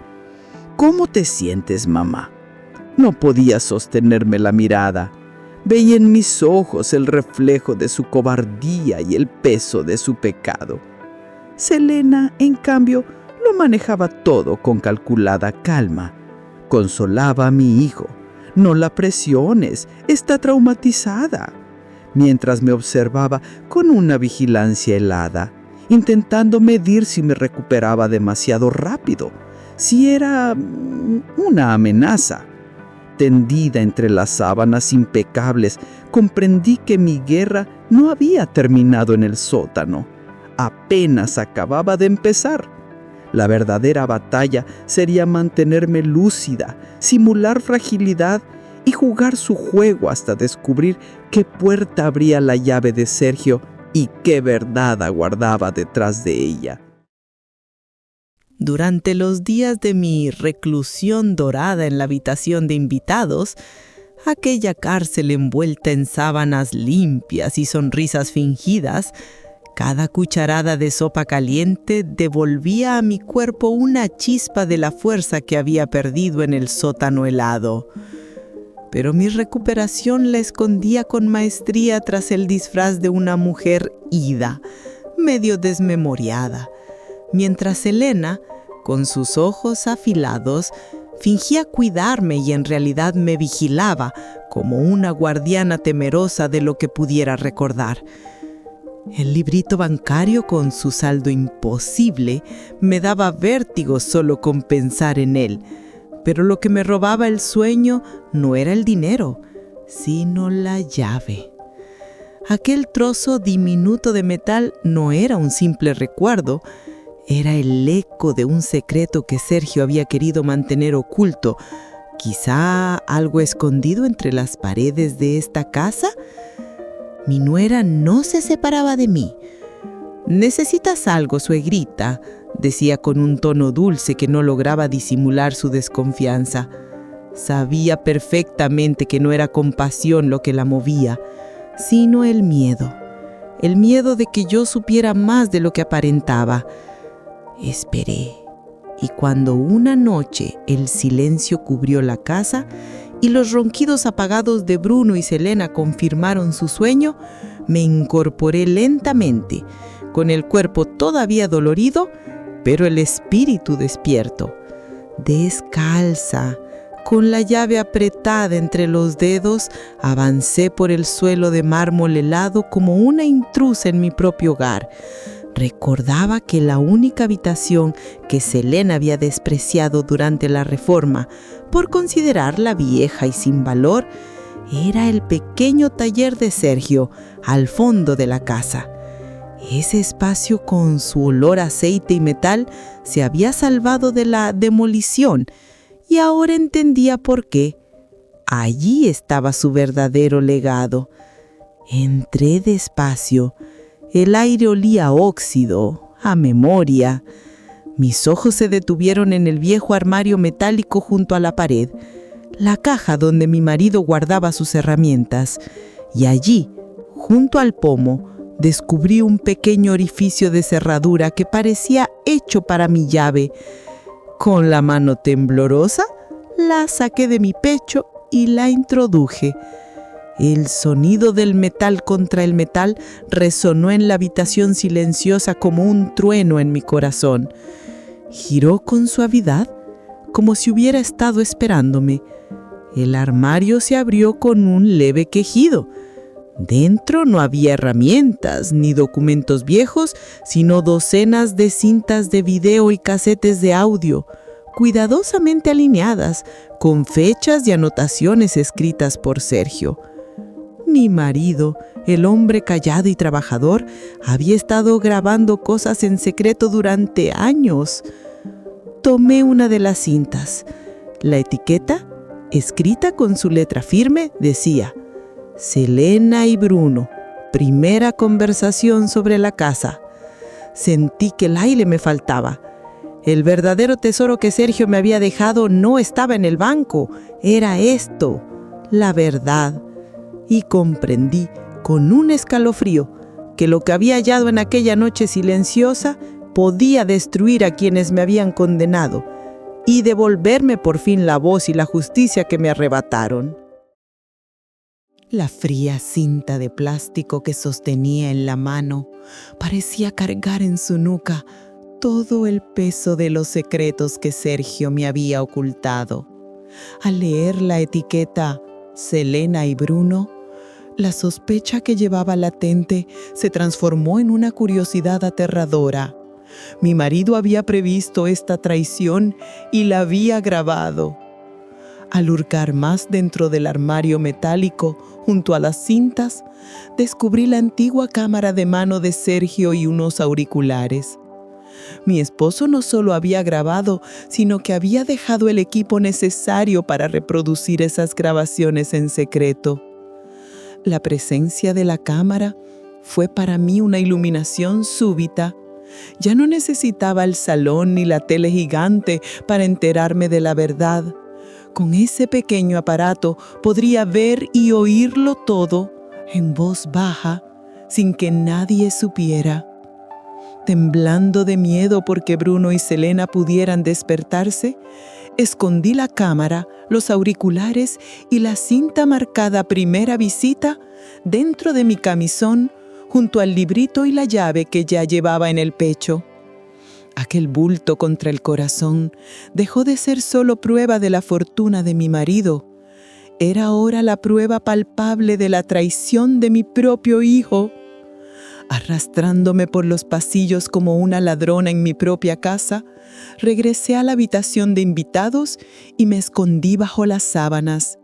«¿Cómo te sientes, mamá?» No podía sostenerme la mirada. Veía en mis ojos el reflejo de su cobardía y el peso de su pecado. Selena, en cambio, lo manejaba todo con calculada calma. Consolaba a mi hijo. «No la presiones, está traumatizada», mientras me observaba con una vigilancia helada, intentando medir si me recuperaba demasiado rápido, si era una amenaza. Tendida entre las sábanas impecables, comprendí que mi guerra no había terminado en el sótano. Apenas acababa de empezar. La verdadera batalla sería mantenerme lúcida, simular fragilidad y jugar su juego hasta descubrir qué puerta abría la llave de Sergio y qué verdad aguardaba detrás de ella. Durante los días de mi reclusión dorada en la habitación de invitados, aquella cárcel envuelta en sábanas limpias y sonrisas fingidas, cada cucharada de sopa caliente devolvía a mi cuerpo una chispa de la fuerza que había perdido en el sótano helado. Pero mi recuperación la escondía con maestría tras el disfraz de una mujer ida, medio desmemoriada, mientras Elena, con sus ojos afilados, fingía cuidarme y en realidad me vigilaba como una guardiana temerosa de lo que pudiera recordar. El librito bancario con su saldo imposible me daba vértigo solo con pensar en él, pero lo que me robaba el sueño no era el dinero, sino la llave. Aquel trozo diminuto de metal no era un simple recuerdo, era el eco de un secreto que Sergio había querido mantener oculto, quizá algo escondido entre las paredes de esta casa. Mi nuera no se separaba de mí. «¿Necesitas algo, suegrita?», decía con un tono dulce que no lograba disimular su desconfianza. Sabía perfectamente que no era compasión lo que la movía, sino el miedo de que yo supiera más de lo que aparentaba. Esperé, y cuando una noche el silencio cubrió la casa y los ronquidos apagados de Bruno y Selena confirmaron su sueño, me incorporé lentamente, con el cuerpo todavía dolorido, pero el espíritu despierto. Descalza, con la llave apretada entre los dedos, avancé por el suelo de mármol helado como una intrusa en mi propio hogar. Recordaba que la única habitación que Selena había despreciado durante la reforma, por considerarla vieja y sin valor, era el pequeño taller de Sergio, al fondo de la casa. Ese espacio con su olor a aceite y metal se había salvado de la demolición y ahora entendía por qué. Allí estaba su verdadero legado. Entré despacio. El aire olía a óxido, a memoria. Mis ojos se detuvieron en el viejo armario metálico junto a la pared, la caja donde mi marido guardaba sus herramientas, y allí, junto al pomo, descubrí un pequeño orificio de cerradura que parecía hecho para mi llave. Con la mano temblorosa, la saqué de mi pecho y la introduje. El sonido del metal contra el metal resonó en la habitación silenciosa como un trueno en mi corazón. Giró con suavidad, como si hubiera estado esperándome. El armario se abrió con un leve quejido. Dentro no había herramientas ni documentos viejos, sino docenas de cintas de video y casetes de audio, cuidadosamente alineadas, con fechas y anotaciones escritas por Sergio. Mi marido, el hombre callado y trabajador, había estado grabando cosas en secreto durante años. Tomé una de las cintas. La etiqueta, escrita con su letra firme, decía: Selena y Bruno, primera conversación sobre la casa. Sentí que el aire me faltaba. El verdadero tesoro que Sergio me había dejado no estaba en el banco, era esto, la verdad. Y comprendí con un escalofrío que lo que había hallado en aquella noche silenciosa podía destruir a quienes me habían condenado y devolverme por fin la voz y la justicia que me arrebataron. La fría cinta de plástico que sostenía en la mano parecía cargar en su nuca todo el peso de los secretos que Sergio me había ocultado. Al leer la etiqueta Selena y Bruno, la sospecha que llevaba latente se transformó en una curiosidad aterradora. Mi marido había previsto esta traición y la había grabado. Al hurgar más dentro del armario metálico, junto a las cintas, descubrí la antigua cámara de mano de Sergio y unos auriculares. Mi esposo no solo había grabado, sino que había dejado el equipo necesario para reproducir esas grabaciones en secreto. La presencia de la cámara fue para mí una iluminación súbita. Ya no necesitaba el salón ni la tele gigante para enterarme de la verdad. Con ese pequeño aparato podría ver y oírlo todo en voz baja, sin que nadie supiera. Temblando de miedo porque Bruno y Selena pudieran despertarse, escondí la cámara, los auriculares y la cinta marcada primera visita dentro de mi camisón, junto al librito y la llave que ya llevaba en el pecho. Aquel bulto contra el corazón dejó de ser solo prueba de la fortuna de mi marido. Era ahora la prueba palpable de la traición de mi propio hijo. Arrastrándome por los pasillos como una ladrona en mi propia casa, regresé a la habitación de invitados y me escondí bajo las sábanas.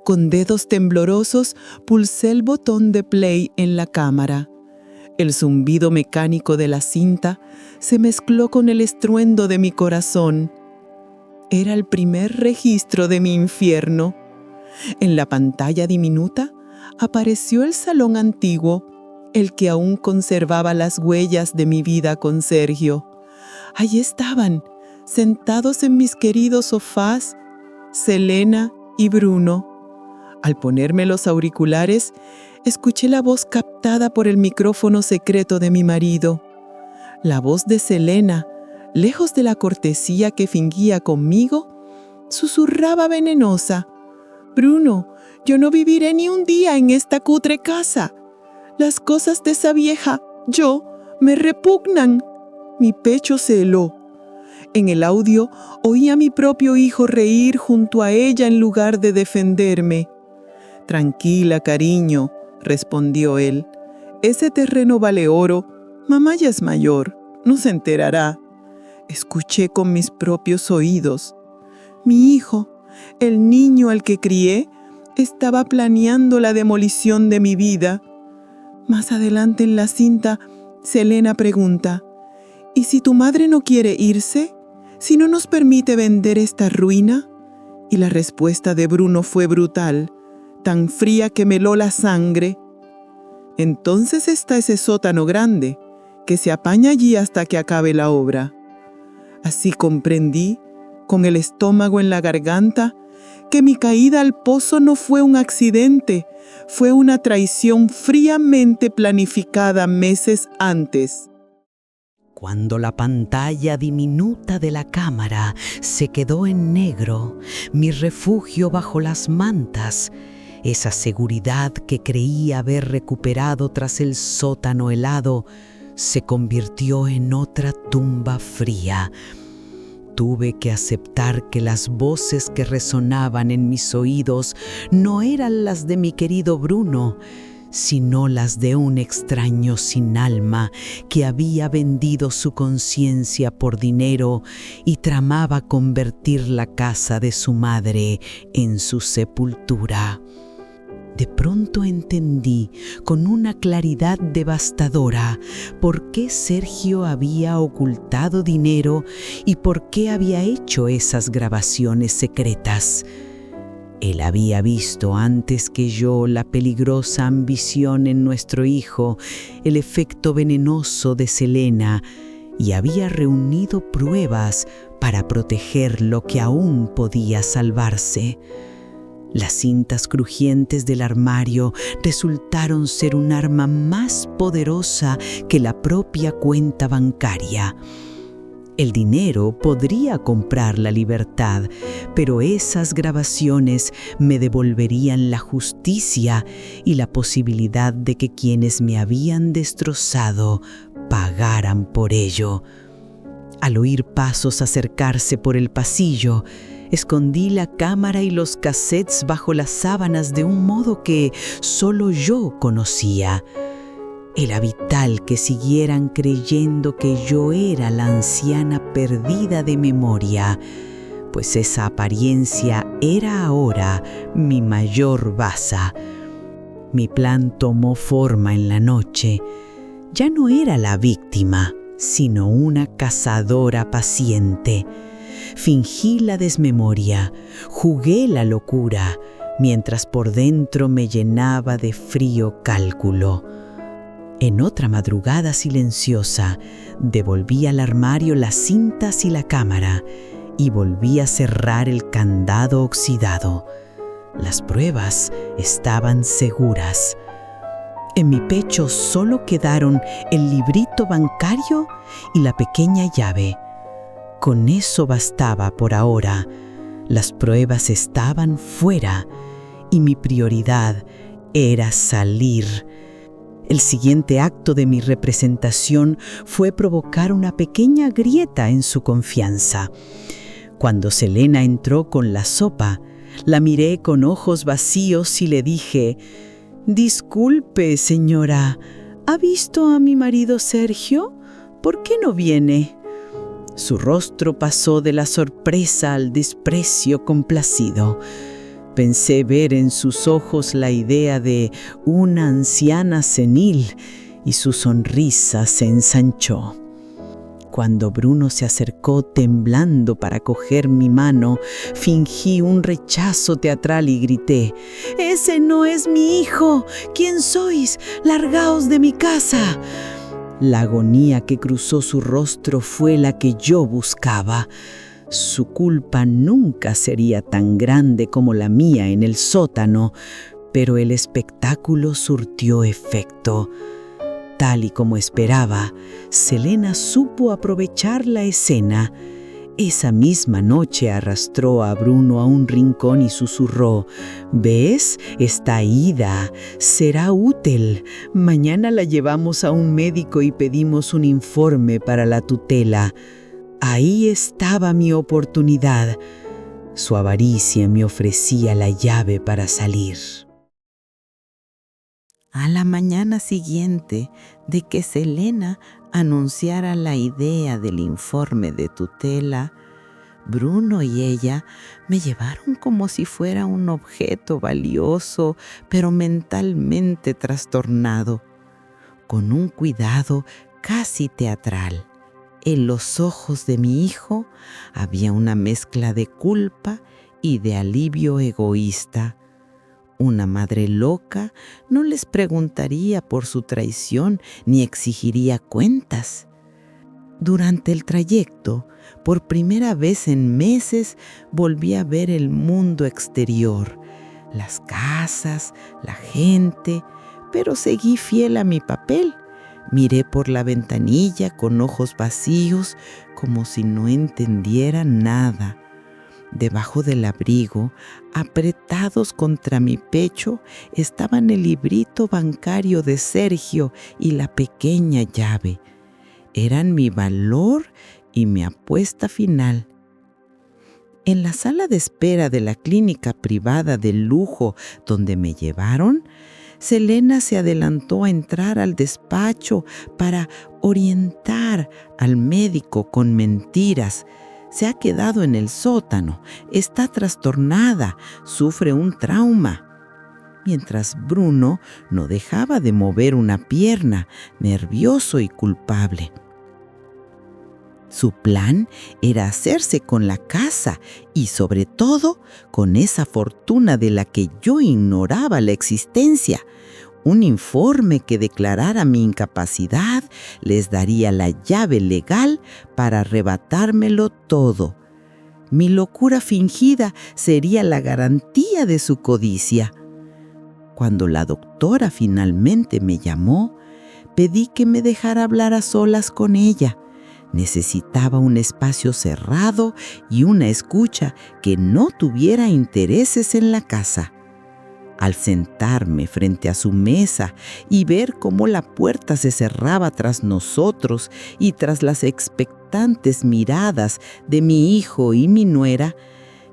Con dedos temblorosos pulsé el botón de play en la cámara. El zumbido mecánico de la cinta se mezcló con el estruendo de mi corazón. Era el primer registro de mi infierno. En la pantalla diminuta apareció el salón antiguo, el que aún conservaba las huellas de mi vida con Sergio. Allí estaban, sentados en mis queridos sofás, Selena y Bruno. Al ponerme los auriculares, escuché la voz captada por el micrófono secreto de mi marido. La voz de Selena, lejos de la cortesía que fingía conmigo, susurraba venenosa: «Bruno, yo no viviré ni un día en esta cutre casa. Las cosas de esa vieja, me repugnan». Mi pecho se heló. En el audio oí a mi propio hijo reír junto a ella en lugar de defenderme. «Tranquila, cariño», respondió él. «Ese terreno vale oro. Mamá ya es mayor, no se enterará». Escuché con mis propios oídos. Mi hijo, el niño al que crié, estaba planeando la demolición de mi vida. Más adelante en la cinta, Selena pregunta: «¿Y si tu madre no quiere irse? ¿Si no nos permite vender esta ruina?» Y la respuesta de Bruno fue brutal, tan fría que me heló la sangre. «Entonces está ese sótano grande, que se apaña allí hasta que acabe la obra». Así comprendí, con el estómago en la garganta, que mi caída al pozo no fue un accidente, fue una traición fríamente planificada meses antes. Cuando la pantalla diminuta de la cámara se quedó en negro, mi refugio bajo las mantas, esa seguridad que creí haber recuperado tras el sótano helado, se convirtió en otra tumba fría. Tuve que aceptar que las voces que resonaban en mis oídos no eran las de mi querido Bruno, sino las de un extraño sin alma que había vendido su conciencia por dinero y tramaba convertir la casa de su madre en su sepultura. De pronto entendí con una claridad devastadora por qué Sergio había ocultado dinero y por qué había hecho esas grabaciones secretas. Él había visto antes que yo la peligrosa ambición en nuestro hijo, el efecto venenoso de Selena, y había reunido pruebas para proteger lo que aún podía salvarse. Las cintas crujientes del armario resultaron ser un arma más poderosa que la propia cuenta bancaria. El dinero podría comprar la libertad, pero esas grabaciones me devolverían la justicia y la posibilidad de que quienes me habían destrozado pagaran por ello. Al oír pasos acercarse por el pasillo, escondí la cámara y los cassettes bajo las sábanas de un modo que solo yo conocía. Era vital que siguieran creyendo que yo era la anciana perdida de memoria, pues esa apariencia era ahora mi mayor baza. Mi plan tomó forma en la noche. Ya no era la víctima, sino una cazadora paciente. Fingí la desmemoria, jugué la locura, mientras por dentro me llenaba de frío cálculo. En otra madrugada silenciosa, devolví al armario las cintas y la cámara y volví a cerrar el candado oxidado. Las pruebas estaban seguras. En mi pecho solo quedaron el librito bancario y la pequeña llave. Con eso bastaba por ahora. Las pruebas estaban fuera y mi prioridad era salir. El siguiente acto de mi representación fue provocar una pequeña grieta en su confianza. Cuando Selena entró con la sopa, la miré con ojos vacíos y le dije: «Disculpe, señora, ¿ha visto a mi marido Sergio? ¿Por qué no viene?». Su rostro pasó de la sorpresa al desprecio complacido. Pensé ver en sus ojos la idea de una anciana senil y su sonrisa se ensanchó. Cuando Bruno se acercó temblando para coger mi mano, fingí un rechazo teatral y grité: «¡Ese no es mi hijo! ¿Quién sois? ¡Largaos de mi casa!». La agonía que cruzó su rostro fue la que yo buscaba. Su culpa nunca sería tan grande como la mía en el sótano, pero el espectáculo surtió efecto. Tal y como esperaba, Selena supo aprovechar la escena. Esa misma noche arrastró a Bruno a un rincón y susurró: «¿Ves? Está ida. Será útil. Mañana la llevamos a un médico y pedimos un informe para la tutela». Ahí estaba mi oportunidad. Su avaricia me ofrecía la llave para salir. A la mañana siguiente de que Selena anunciara la idea del informe de tutela, Bruno y ella me llevaron como si fuera un objeto valioso, pero mentalmente trastornado, con un cuidado casi teatral. En los ojos de mi hijo había una mezcla de culpa y de alivio egoísta. Una madre loca no les preguntaría por su traición ni exigiría cuentas. Durante el trayecto, por primera vez en meses, volví a ver el mundo exterior, las casas, la gente, pero seguí fiel a mi papel. Miré por la ventanilla con ojos vacíos, como si no entendiera nada. Debajo del abrigo, apretados contra mi pecho, estaban el librito bancario de Sergio y la pequeña llave. Eran mi valor y mi apuesta final. En la sala de espera de la clínica privada de lujo donde me llevaron, Selena se adelantó a entrar al despacho para orientar al médico con mentiras. Se ha quedado en el sótano, está trastornada, sufre un trauma. Mientras Bruno no dejaba de mover una pierna, nervioso y culpable. Su plan era hacerse con la casa y, sobre todo, con esa fortuna de la que yo ignoraba la existencia. Un informe que declarara mi incapacidad les daría la llave legal para arrebatármelo todo. Mi locura fingida sería la garantía de su codicia. Cuando la doctora finalmente me llamó, pedí que me dejara hablar a solas con ella. Necesitaba un espacio cerrado y una escucha que no tuviera intereses en la casa. Al sentarme frente a su mesa y ver cómo la puerta se cerraba tras nosotros y tras las expectantes miradas de mi hijo y mi nuera,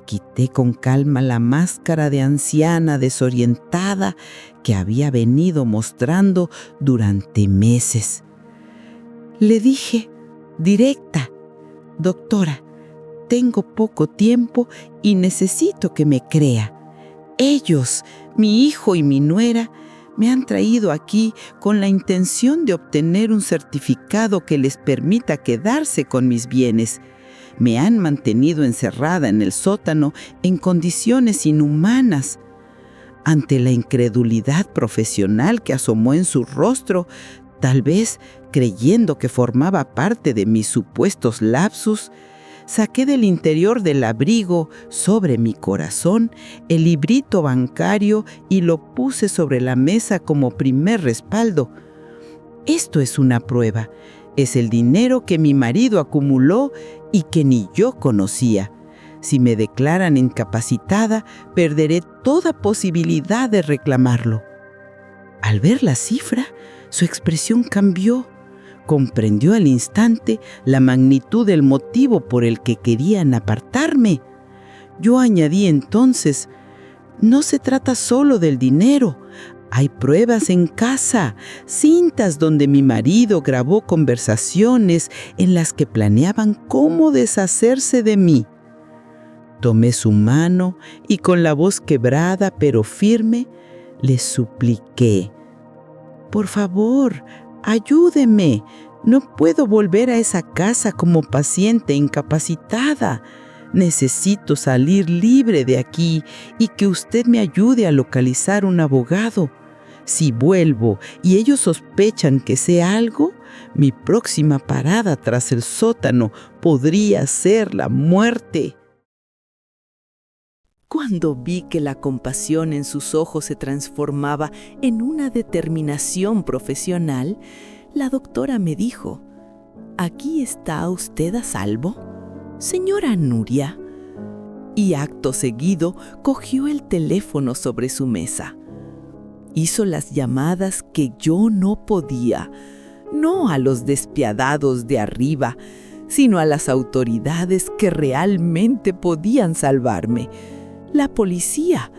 quité con calma la máscara de anciana desorientada que había venido mostrando durante meses. Le dije, directa: «Doctora, tengo poco tiempo y necesito que me crea. Ellos, mi hijo y mi nuera, me han traído aquí con la intención de obtener un certificado que les permita quedarse con mis bienes. Me han mantenido encerrada en el sótano en condiciones inhumanas. Ante la incredulidad profesional que asomó en su rostro, tal vez creyendo que formaba parte de mis supuestos lapsus, saqué del interior del abrigo, sobre mi corazón, el librito bancario y lo puse sobre la mesa como primer respaldo. Esto es una prueba. Es el dinero que mi marido acumuló y que ni yo conocía. Si me declaran incapacitada, perderé toda posibilidad de reclamarlo. Al ver la cifra, su expresión cambió. Comprendió al instante la magnitud del motivo por el que querían apartarme. Yo añadí entonces: no se trata solo del dinero. Hay pruebas en casa, cintas donde mi marido grabó conversaciones en las que planeaban cómo deshacerse de mí. Tomé su mano y con la voz quebrada pero firme, le supliqué: por favor, ayúdeme. No puedo volver a esa casa como paciente incapacitada. Necesito salir libre de aquí y que usted me ayude a localizar un abogado. Si vuelvo y ellos sospechan que sé algo, mi próxima parada tras el sótano podría ser la muerte. Cuando vi que la compasión en sus ojos se transformaba en una determinación profesional, la doctora me dijo: «¿Aquí está usted a salvo, señora Nuria?» Y acto seguido cogió el teléfono sobre su mesa. Hizo las llamadas que yo no podía, no a los despiadados de arriba, sino a las autoridades que realmente podían salvarme, la policía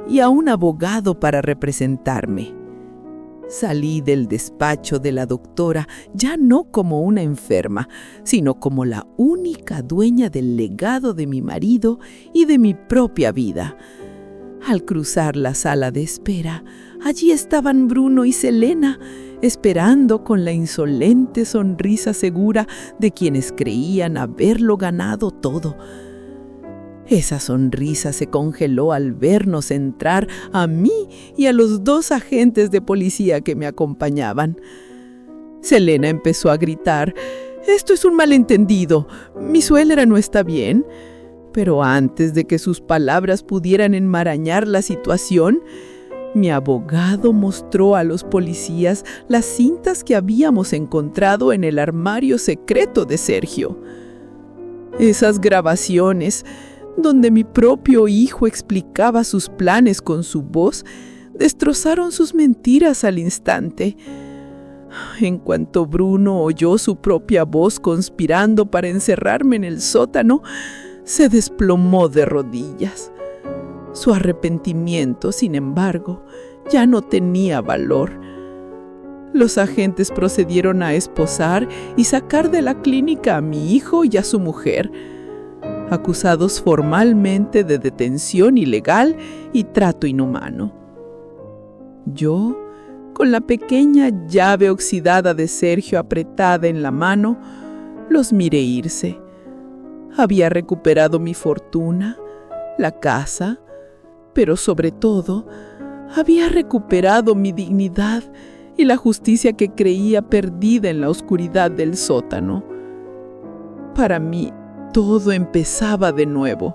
y a un abogado para representarme. Salí del despacho de la doctora ya no como una enferma, sino como la única dueña del legado de mi marido y de mi propia vida. Al cruzar la sala de espera, allí estaban Bruno y Selena, esperando con la insolente sonrisa segura de quienes creían haberlo ganado todo. Esa sonrisa se congeló al vernos entrar a mí y a los 2 agentes de policía que me acompañaban. Selena empezó a gritar: «Esto es un malentendido. Mi suegra no está bien». Pero antes de que sus palabras pudieran enmarañar la situación, mi abogado mostró a los policías las cintas que habíamos encontrado en el armario secreto de Sergio. Esas grabaciones, donde mi propio hijo explicaba sus planes con su voz, destrozaron sus mentiras al instante. En cuanto Bruno oyó su propia voz conspirando para encerrarme en el sótano, se desplomó de rodillas. Su arrepentimiento, sin embargo, ya no tenía valor. Los agentes procedieron a esposar y sacar de la clínica a mi hijo y a su mujer, acusados formalmente de detención ilegal y trato inhumano. Yo, con la pequeña llave oxidada de Sergio apretada en la mano, los miré irse. Había recuperado mi fortuna, la casa, pero sobre todo, había recuperado mi dignidad y la justicia que creía perdida en la oscuridad del sótano. Para mí, todo empezaba de nuevo.